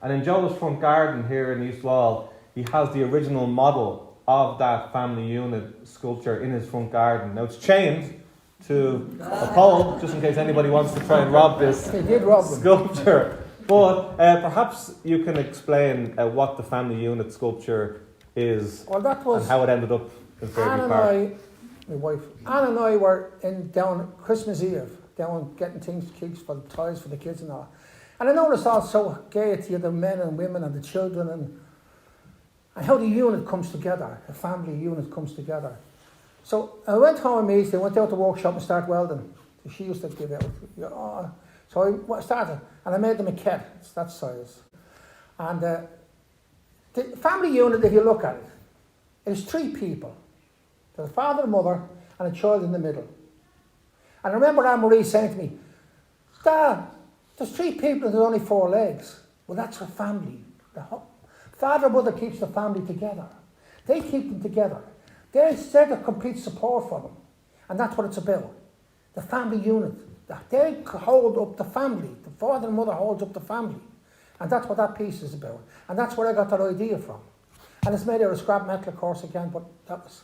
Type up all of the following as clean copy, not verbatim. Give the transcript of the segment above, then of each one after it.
And in Joe's front garden here in East Wall, he has the original model of that family unit sculpture in his front garden. Now it's chained to a pole, just in case anybody wants to try and rob this sculpture. But perhaps you can explain what the family unit sculpture is, and how it ended up in Fairview Park. My wife, Anne and I were down Christmas Eve, down getting things for the toys for the kids and all. And I noticed also gaiety of the men and women and the children and how the unit comes together, the family unit comes together. So I went home immediately, went out to the workshop and started welding. She used to give out. So I started, and I made them a kit, it's that size. And the family unit, if you look at it, is 3 people. There's a father, a mother, and a child in the middle. And I remember Anne-Marie saying to me, Dad, there's 3 people and there's only 4 legs. Well, that's a family. The father and mother keeps the family together. They keep them together. They're the complete support for them. And that's what it's about. The family unit. They hold up the family. The father and mother holds up the family. And that's what that piece is about. And that's where I got that idea from. And it's made out of scrap metal, of course, again, but that was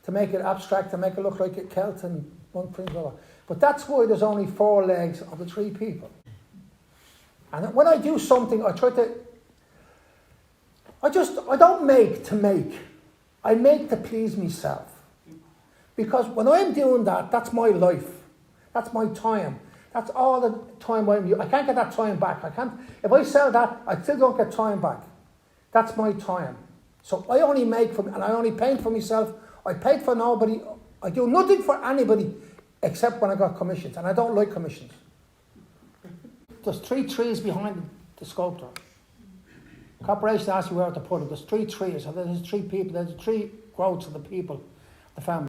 to make it abstract, to make it look like a Celt and one thing or other. But that's why there's only 4 legs of the 3 people. And when I do something, I don't make to make. I make to please myself. Because when I'm doing that, that's my life. That's my time. That's all the time I can't get that time back. If I sell that, I still don't get time back. That's my time. So I only make and I only paint for myself. I paint for nobody. I do nothing for anybody except when I got commissions. And I don't like commissions. There's 3 trees behind the sculptor. Corporation asked you where to put it. There's 3 trees. So there's 3 people. There's 3 growths of the people, the family.